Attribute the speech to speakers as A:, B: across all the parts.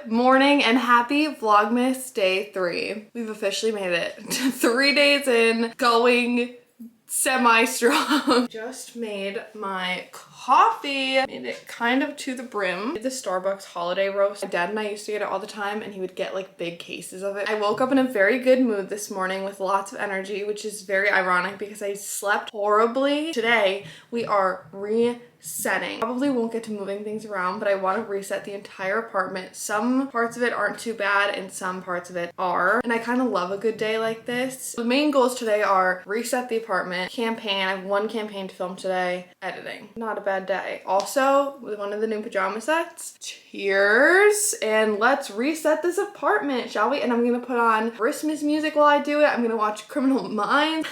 A: Good morning and happy Vlogmas day 3. We've officially made it to 3 days in, going semi-strong. Just made my coffee. Made it kind of to the brim. The Starbucks holiday roast. My dad and I used to get it all the time and he would get like big cases of it. I woke up in a very good mood this morning with lots of energy, which is very ironic because I slept horribly. Today we are resetting. Probably won't get to moving things around, but I want to reset the entire apartment. Some parts of it aren't too bad and some parts of it are. And I kind of love a good day like this. The main goals today are reset the apartment, campaign. I have one campaign to film today, editing. Not a bad day. Also, with one of the new pajama sets. Cheers! And let's reset this apartment, shall we? And I'm gonna put on Christmas music while I do it. I'm gonna watch Criminal Minds.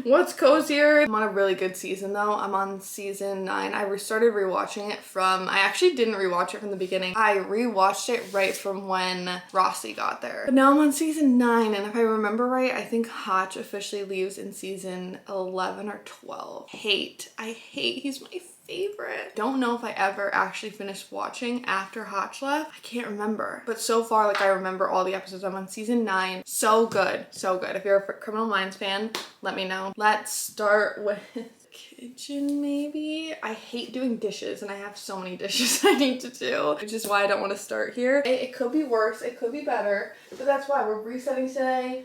A: What's cozier? I'm on a really good season though. I'm on season 9. I started rewatching it I actually didn't rewatch it from the beginning. I rewatched it right from when Rossi got there. But now I'm on season 9 and if I remember right, I think Hotch officially leaves in season 11 or 12. I hate, he's my favorite. Don't know if I ever actually finished watching after Hotch left. I can't remember. But so far, like I remember all the episodes. I'm on season 9. So good. So good. If you're a Criminal Minds fan, let me know. Let's start with kitchen maybe. I hate doing dishes and I have so many dishes I need to do, which is why I don't want to start here. It could be worse, it could be better, but that's why we're resetting today.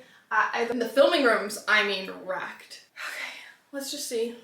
A: In the filming rooms, I mean wrecked. Okay, let's just see.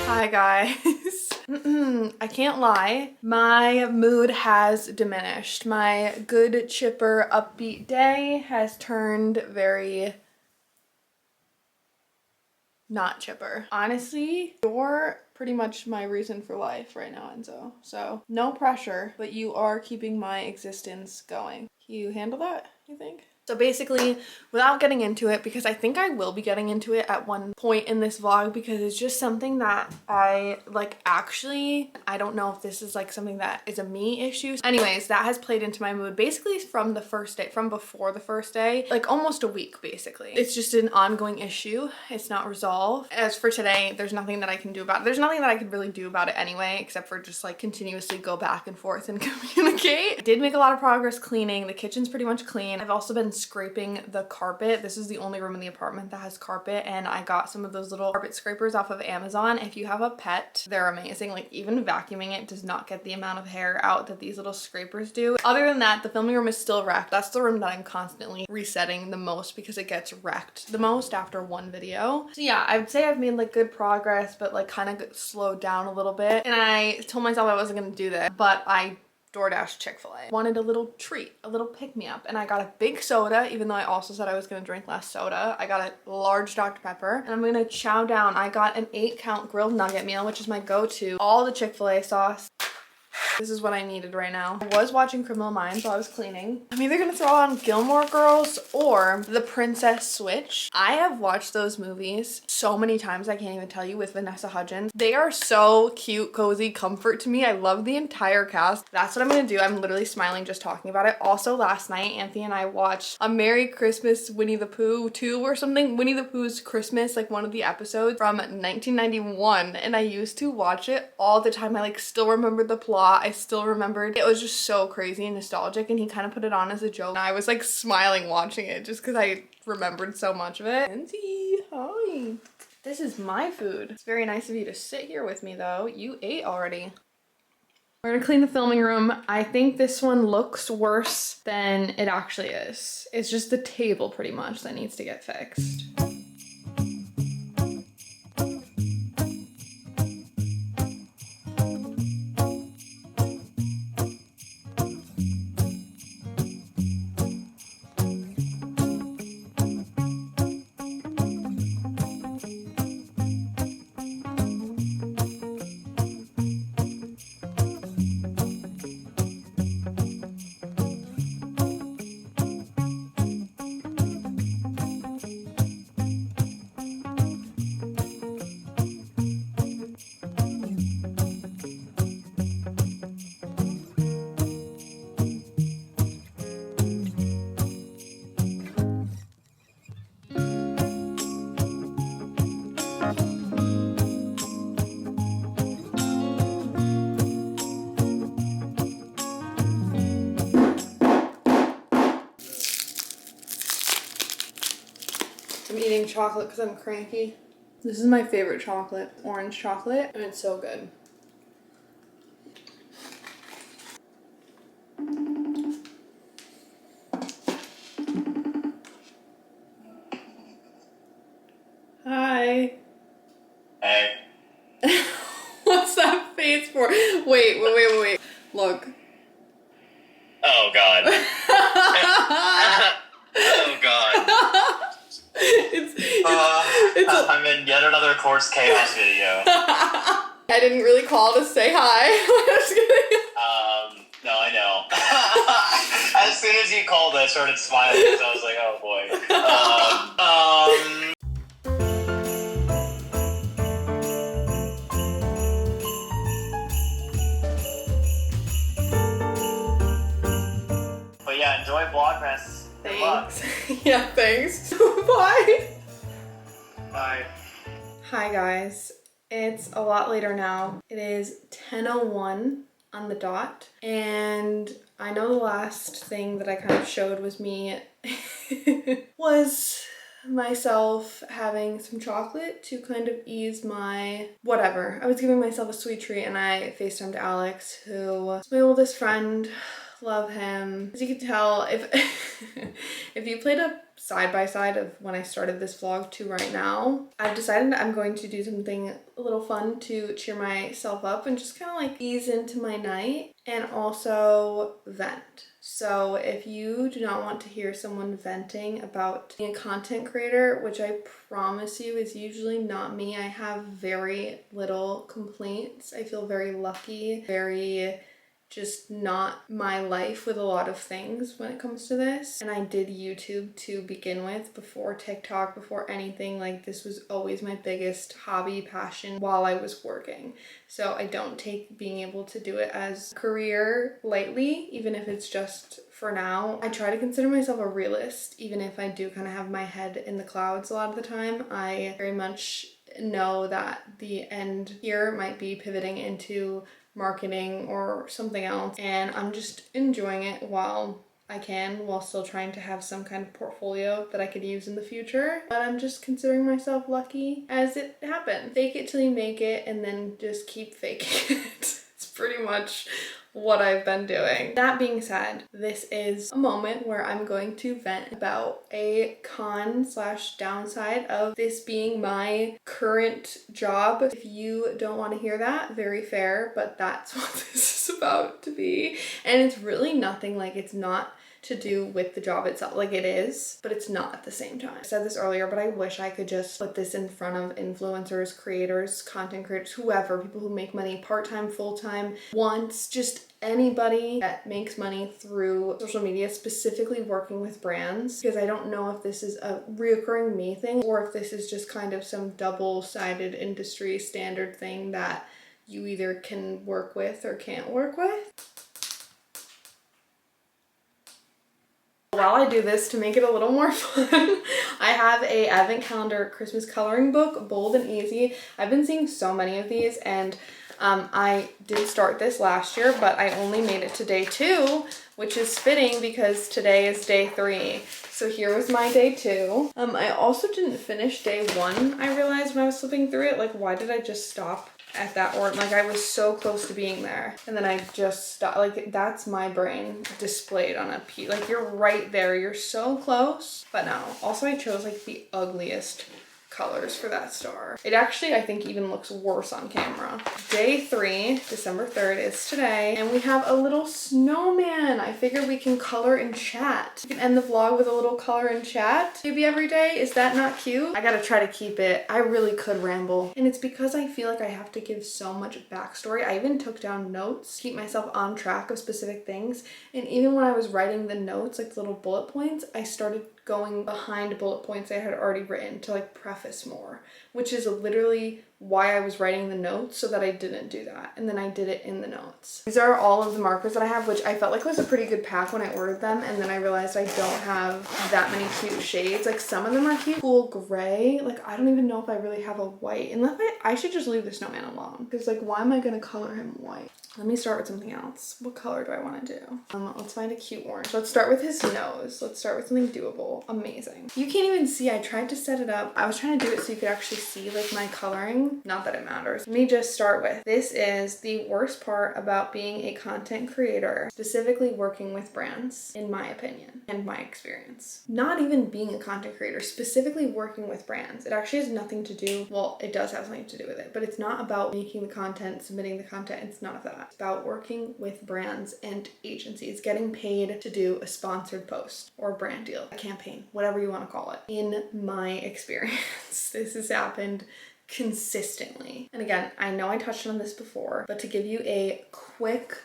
A: Hi guys. I can't lie, my mood has diminished. My good, chipper, upbeat day has turned very not chipper. Honestly, you're pretty much my reason for life right now, Enzo. So no pressure, but you are keeping my existence going. Can you handle that, you think? So basically, without getting into it, because I think I will be getting into it at one point in this vlog because it's just something that I like I don't know if this is like something that is a me issue. Anyways, that has played into my mood basically from the first day, from before the first day, like almost a week basically. It's just an ongoing issue. It's not resolved. As for today, there's nothing that I can do about it. There's nothing that I could really do about it anyway, except for just like continuously go back and forth and communicate. I did make a lot of progress cleaning. The kitchen's pretty much clean. I've also been scraping the carpet. This is the only room in the apartment that has carpet and I got some of those little carpet scrapers off of Amazon. If you have a pet, they're amazing. Like even vacuuming it does not get the amount of hair out that these little scrapers do. Other than that, the filming room is still wrecked. That's the room that I'm constantly resetting the most because it gets wrecked the most after one video. So yeah, I would say I've made like good progress, but like kind of slowed down a little bit. And I told myself I wasn't gonna do this, but I DoorDash Chick-fil-A. Wanted a little treat, a little pick-me-up, and I got a big soda, even though I also said I was gonna drink less soda. I got a large Dr. Pepper, and I'm gonna chow down. I got an 8-count grilled nugget meal, which is my go-to. All the Chick-fil-A sauce. This is what I needed right now. I was watching Criminal Minds while I was cleaning. I'm either gonna throw on Gilmore Girls or The Princess Switch. I have watched those movies so many times I can't even tell you, with Vanessa Hudgens. They are so cute, cozy, comfort to me. I love the entire cast. That's what I'm gonna do. I'm literally smiling just talking about it. Also last night, Anthony and I watched A Merry Christmas Winnie the Pooh 2 or something. Winnie the Pooh's Christmas, like one of the episodes from 1991. And I used to watch it all the time. I like still remember the plot. I still remembered. It was just so crazy and nostalgic, and he kind of put it on as a joke. And I was like smiling watching it just because I remembered so much of it. Lindsay, hi. This is my food. It's very nice of you to sit here with me though. You ate already. We're gonna clean the filming room. I think this one looks worse than it actually is. It's just the table pretty much that needs to get fixed. I'm eating chocolate because I'm cranky. This is my favorite chocolate, orange chocolate, and it's so good. Hi.
B: Hey.
A: What's that face for? Wait. Look.
B: Oh god. Oh god. I'm in yet another Course Chaos video.
A: I didn't really call to say hi. I'm just kidding.
B: No, I know. As soon as you called, I started smiling because I was like, oh boy. But yeah, enjoy Vlogmas. Good luck.
A: Thanks. Yeah, thanks. Bye.
B: Bye.
A: Hi guys. It's a lot later now. It is 10:01 on the dot, and I know the last thing that I kind of showed was me was myself having some chocolate to kind of ease my whatever. I was giving myself a sweet treat, and I FaceTimed Alex, who is my oldest friend. Love him. As you can tell, if if you played a side-by-side of when I started this vlog to right now, I've decided I'm going to do something a little fun to cheer myself up and just kind of like ease into my night and also vent. So if you do not want to hear someone venting about being a content creator, which I promise you is usually not me, I have very little complaints. I feel very lucky, very just not my life with a lot of things when it comes to this. And I did YouTube to begin with, before TikTok, before anything. Like, this was always my biggest hobby, passion while I was working. So I don't take being able to do it as a career lightly, even if it's just for now. I try to consider myself a realist, even if I do kind of have my head in the clouds a lot of the time. I very much know that the end here might be pivoting into marketing or something else, and I'm just enjoying it while I can, while still trying to have some kind of portfolio that I could use in the future. But I'm just considering myself lucky as it happened. Fake it till you make it, and then just keep faking it. It's pretty much what I've been doing. That being said, this is a moment where I'm going to vent about a con/downside of this being my current job. If you don't want to hear that, very fair, but that's what this is about to be. And it's really nothing, like, it's not to do with the job itself. Like, it is, but it's not at the same time. I said this earlier, but I wish I could just put this in front of influencers, creators, content creators, whoever, people who make money part-time, full-time, once, just anybody that makes money through social media, specifically working with brands, because I don't know if this is a reoccurring me thing or if this is just kind of some double-sided industry standard thing that you either can work with or can't work with. While I do this, to make it a little more fun, I have a advent calendar Christmas coloring book, bold and easy. I've been seeing so many of these, and I did start this last year, but I only made it to day 2, which is fitting because today is day 3. So here was my day 2. I also didn't finish day 1. I realized when I was flipping through it, like, why did I just stop at that order? Like, I was so close to being there, and then I just stopped. Like, that's my brain displayed on a piece. Like, you're right there. You're so close. But no. Also, I chose like the ugliest colors for that star. It actually, I think, even looks worse on camera. Day 3, December 3rd is today, and we have a little snowman. I figured we can color and chat. We can end the vlog with a little color and chat maybe every day. Is that not cute? I gotta try to keep it. I really could ramble, and it's because I feel like I have to give so much backstory. I even took down notes, keep myself on track of specific things, and even when I was writing the notes, like the little bullet points, I started going behind bullet points I had already written to like preface more, which is literally why I was writing the notes, so that I didn't do that. And then I did it in the notes. These are all of the markers that I have, which I felt like was a pretty good pack when I ordered them. And then I realized I don't have that many cute shades. Like, some of them are cute. Cool gray. Like, I don't even know if I really have a white. Unless I should just leave the snowman alone. Because like, why am I gonna color him white? Let me start with something else. What color do I want to do? Let's find a cute orange. Let's start with his nose. Let's start with something doable. Amazing. You can't even see. I tried to set it up. I was trying to do it so you could actually see like my coloring. Not that it matters. Let me just start with, this is the worst part about being a content creator, specifically working with brands, in my opinion and my experience. Not even being a content creator, specifically working with brands. It actually has nothing to do, well, it does have something to do with it, but it's not about making the content, submitting the content. It's none of that. It's about working with brands and agencies, getting paid to do a sponsored post or a brand deal, a campaign, whatever you want to call it. In my experience, this has happened consistently. And again, I know I touched on this before, but to give you a quick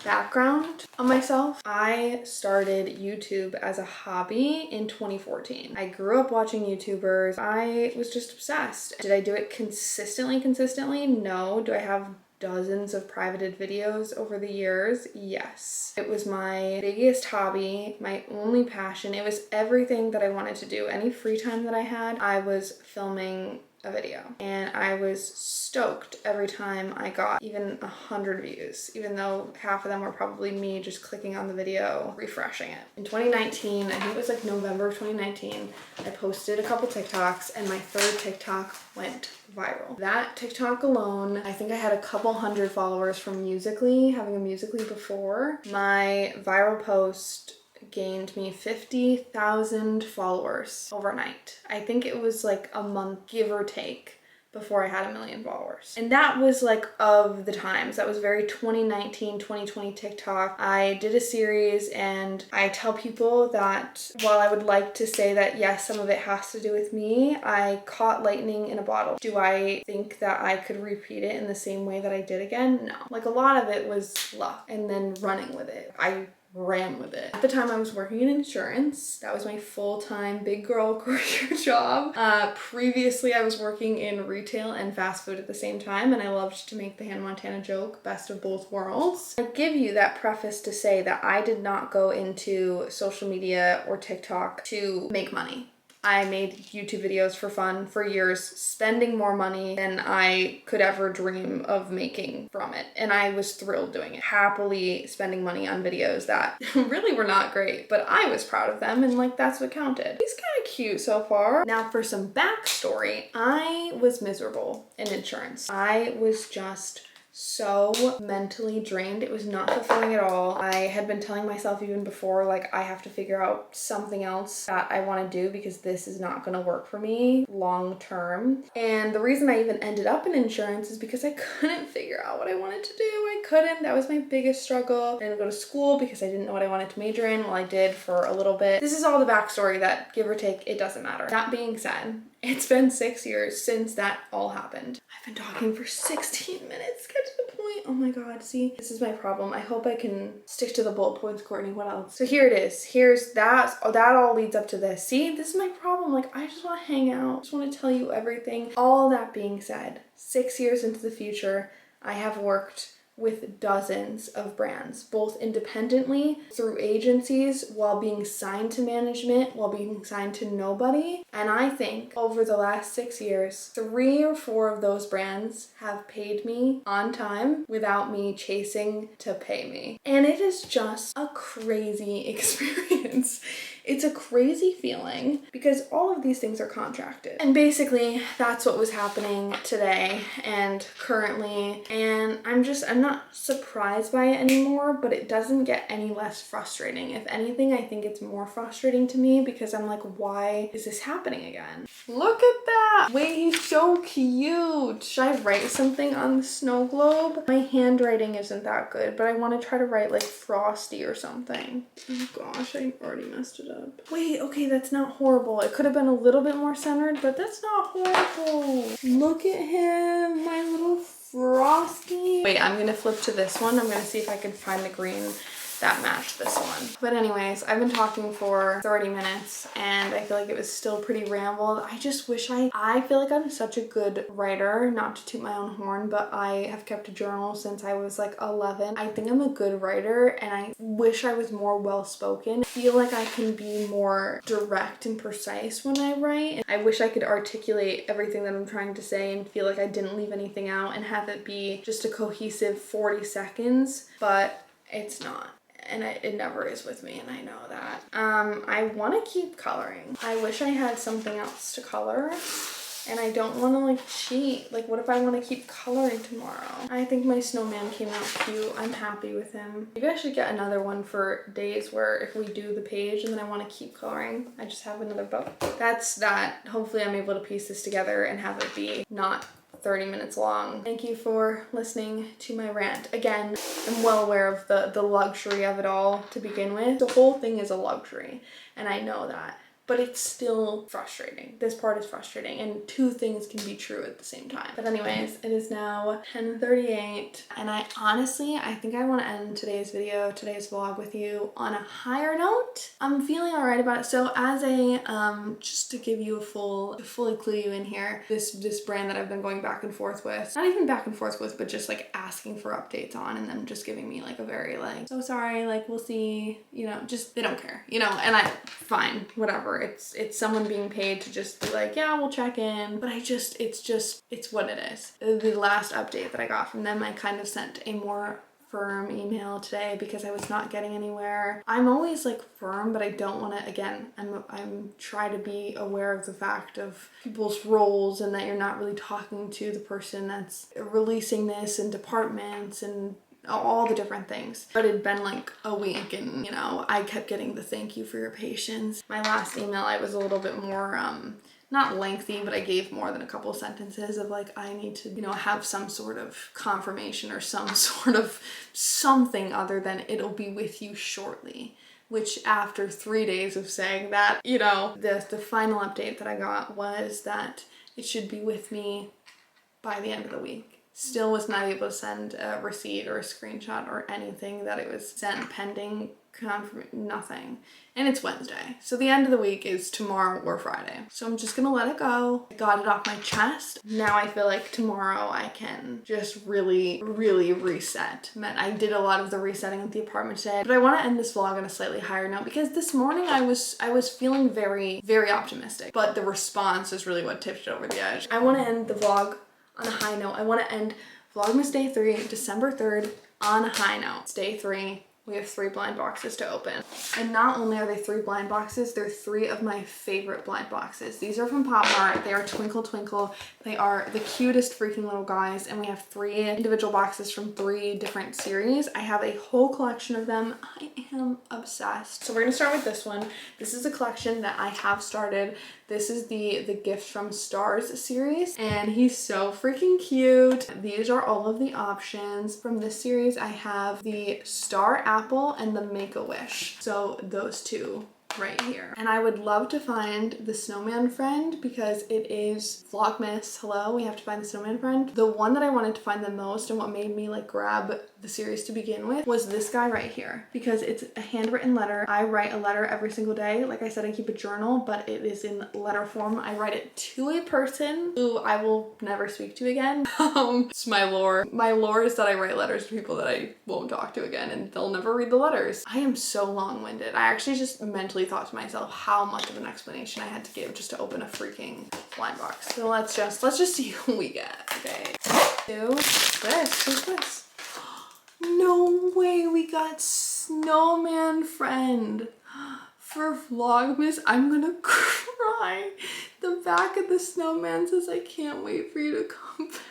A: background on myself, I started YouTube as a hobby in 2014. I grew up watching YouTubers. I was just obsessed. Did I do it consistently? No. Do I have dozens of privated videos over the years? Yes. It was my biggest hobby, my only passion. It was everything that I wanted to do. Any free time that I had, I was filming a video, and I was stoked every time I got even 100 views, even though half of them were probably me just clicking on the video, refreshing it. In 2019, I think it was like November of 2019, I posted a couple TikToks, and my 3rd TikTok went viral. That TikTok alone, I think I had a couple hundred followers from Musical.ly, having a Musical.ly before. My viral post gained me 50,000 followers overnight. I think it was like a month, give or take, before I had 1 million followers. And that was like of the times. That was very 2019, 2020 TikTok. I did a series, and I tell people that while I would like to say that yes, some of it has to do with me, I caught lightning in a bottle. Do I think that I could repeat it in the same way that I did again? No. Like, a lot of it was luck and then running with it. I ran with it. At the time, I was working in insurance. That was my full-time big girl career job. Previously, I was working in retail and fast food at the same time, and I loved to make the Hannah Montana joke, best of both worlds. I give you that preface to say that I did not go into social media or TikTok to make money. I made YouTube videos for fun for years, spending more money than I could ever dream of making from it. And I was thrilled doing it. Happily spending money on videos that really were not great, but I was proud of them, and like, that's what counted. He's kind of cute so far. Now for some backstory, I was miserable in insurance. I was just so mentally drained. It was not fulfilling at all. I had been telling myself even before, like, I have to figure out something else that I want to do because this is not going to work for me long term. And the reason I even ended up in insurance is because I couldn't figure out what I wanted to do. I couldn't. That was my biggest struggle. I didn't go to school because I didn't know what I wanted to major in. Well, I did for a little bit. This is all the backstory that, give or take, it doesn't matter. That being said, it's been 6 years since that all happened. I've been talking for 16 minutes. Get to the point. Oh my god, see? This is my problem. I hope I can stick to the bullet points, Courtney. What else? So here it is. Here's that. Oh, that all leads up to this. See? This is my problem. Like, I just want to hang out. I just want to tell you everything. All that being said, 6 years into the future, I have worked with dozens of brands, both independently, through agencies, while being signed to management, while being signed to nobody. And I think over the last 6 years, 3 or 4 of those brands have paid me on time without me chasing to pay me. And it is just a crazy experience. It's a crazy feeling because all of these things are contracted. And basically that's what was happening today and currently. And I'm not surprised by it anymore, but it doesn't get any less frustrating. If anything, I think it's more frustrating to me because I'm like, why is this happening again? Look at that. Wait, he's so cute. Should I write something on the snow globe? My handwriting isn't that good, but I want to try to write like Frosty or something. Oh gosh, I already messed it up. Wait, okay, that's not horrible. It could have been a little bit more centered, but that's not horrible. Look at him, my little Frosty. Wait, I'm gonna flip to this one. I'm gonna see if I can find the green that matched this one. But anyways, I've been talking for 30 minutes and I feel like it was still pretty rambled. I just wish I feel like I'm such a good writer, not to toot my own horn, but I have kept a journal since I was like 11. I think I'm a good writer and I wish I was more well-spoken. I feel like I can be more direct and precise when I write. And I wish I could articulate everything that I'm trying to say and feel like I didn't leave anything out and have it be just a cohesive 40 seconds, but it's not. And it never is with me, and I know that. I want to keep coloring. I wish I had something else to color, and I don't want to like cheat. Like, what if I want to keep coloring tomorrow? I think my snowman came out cute. I'm happy with him. Maybe I should get another one for days where if we do the page and then I want to keep coloring, I just have another book. That's that. Hopefully I'm able to piece this together and have it be not 30 minutes long. Thank you for listening to my rant. Again, I'm well aware of the luxury of it all to begin with. The whole thing is a luxury, and I know that. But it's still frustrating. This part is frustrating, and 2 things can be true at the same time. But anyways, it is now 10:38, and I think I want to end today's vlog with you on a higher note. I'm feeling alright about it. So as a, just to give you fully clue you in here, this brand that I've been going back and forth with, not even back and forth with, but just like asking for updates on, and them just giving me like a very like, so sorry, like we'll see, you know, just they don't care, you know, and fine, whatever. It's someone being paid to just be like, yeah, we'll check in. But it's what it is. The last update that I got from them, I kind of sent a more firm email today because I was not getting anywhere. I'm always like firm, but I don't want to, again, I'm trying to be aware of the fact of people's roles and that you're not really talking to the person that's releasing this in departments and all the different things. But it'd been like a week and, you know, I kept getting the thank you for your patience. My last email, I was a little bit more, not lengthy, but I gave more than a couple sentences of like, I need to, you know, have some sort of confirmation or some sort of something other than it'll be with you shortly. Which after 3 days of saying that, you know, the final update that I got was that it should be with me by the end of the week. Still was not able to send a receipt or a screenshot or anything that it was sent pending nothing. And it's Wednesday. So the end of the week is tomorrow or Friday. So I'm just gonna let it go. I got it off my chest. Now I feel like tomorrow I can just really, really reset. I did a lot of the resetting at the apartment today, but I want to end this vlog on a slightly higher note because this morning I was feeling very, very optimistic, but the response is really what tipped it over the edge. I want to end the vlog on a high note. I want to end Vlogmas Day 3, December 3rd, on a high note. It's day 3. We have 3 blind boxes to open. And not only are they 3 blind boxes, they're 3 of my favorite blind boxes. These are from popmart. They are Twinkle Twinkle. They are the cutest freaking little guys. And we have 3 individual boxes from 3 different series. I have a whole collection of them. I am obsessed. So we're gonna start with this one. This is a collection that I have started. This is the Gifts from Stars series, and he's so freaking cute. These are all of the options. From this series, I have the Star Apple and the Make-A-Wish. So those 2 right here. And I would love to find the snowman friend because it is Vlogmas. Hello, we have to find the snowman friend. The one that I wanted to find the most and what made me like grab the series to begin with was this guy right here because it's a handwritten letter. I write a letter every single day. Like I said, I keep a journal, but it is in letter form. I write it to a person who I will never speak to again. It's my lore. My lore is that I write letters to people that I won't talk to again and they'll never read the letters. I am so long-winded. I actually just mentally thought to myself how much of an explanation I had to give just to open a freaking blind box. So let's just see who we get, okay? Who's this? No way, we got snowman friend. For Vlogmas, I'm gonna cry. The back of the snowman says, I can't wait for you to come back.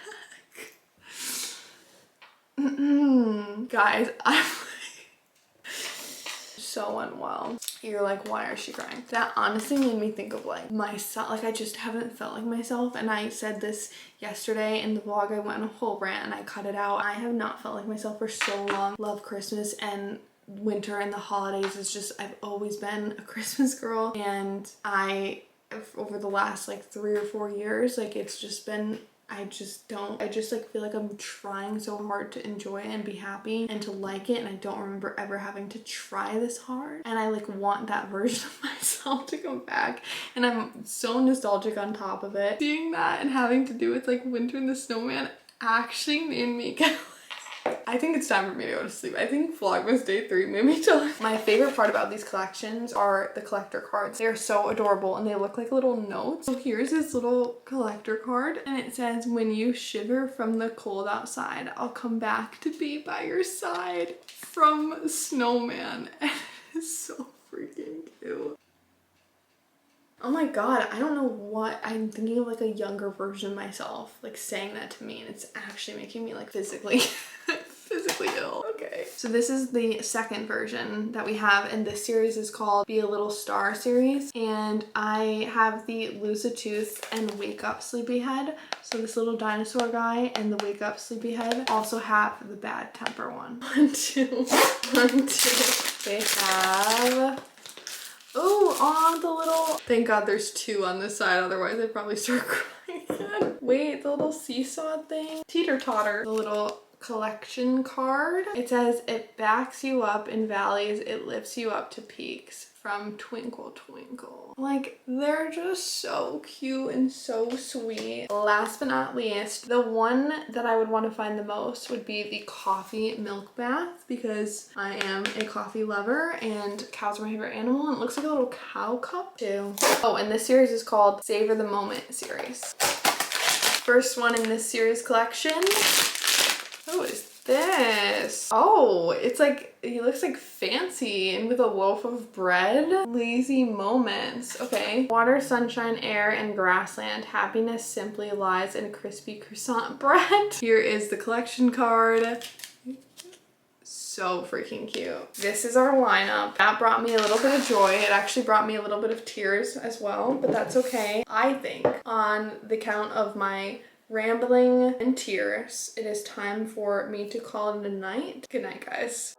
A: Guys, I'm so unwell. You're like, why is she crying? That honestly made me think of like myself. Like I just haven't felt like myself. And I said this yesterday in the vlog. I went on a whole rant and I cut it out. I have not felt like myself for so long. Love Christmas and winter and the holidays. Is just, I've always been a Christmas girl. And over the last like 3 or 4 years, like it's just been, I just like feel like I'm trying so hard to enjoy it and be happy and to like it, and I don't remember ever having to try this hard, and I like want that version of myself to come back, and I'm so nostalgic on top of it. Seeing that and having to do with like winter and the snowman actually made me get I think it's time for me to go to sleep. I think Vlogmas Day 3 made me tell. My favorite part about these collections are the collector cards. They're so adorable and they look like little notes. So here's this little collector card and it says, when you shiver from the cold outside, I'll come back to be by your side, from Snowman. And it's so freaking cute. Oh my god, I don't know what, I'm thinking of like a younger version of myself, like saying that to me, and it's actually making me like physically ill. Okay. So this is the second version that we have, and this series is called Be a Little Star series, and I have the Lose a Tooth and Wake Up Sleepyhead. So this little dinosaur guy and the Wake Up Sleepyhead also have the bad temper one. One, two. They have... Oh, the little... Thank God there's 2 on this side, otherwise I'd probably start crying again. Wait, the little seesaw thing? Teeter-totter. The little collection card. It says, it backs you up in valleys, it lifts you up to peaks. From Twinkle Twinkle. Like, they're just so cute and so sweet. Last but not least, the one that I would want to find the most would be the coffee milk bath, because I am a coffee lover and cows are my favorite animal, and it looks like a little cow cup too. Oh, and this series is called Savor the Moment series. First one in this series collection. Oh, is this? Oh, it's like, he looks like fancy and with a loaf of bread. Lazy moments. Okay. Water, sunshine, air, and grassland. Happiness simply lies in crispy croissant bread. Here is the collection card. So freaking cute. This is our lineup. That brought me a little bit of joy. It actually brought me a little bit of tears as well, but that's okay. I think on the count of my rambling and tears, it is time for me to call it a night. Good night, guys.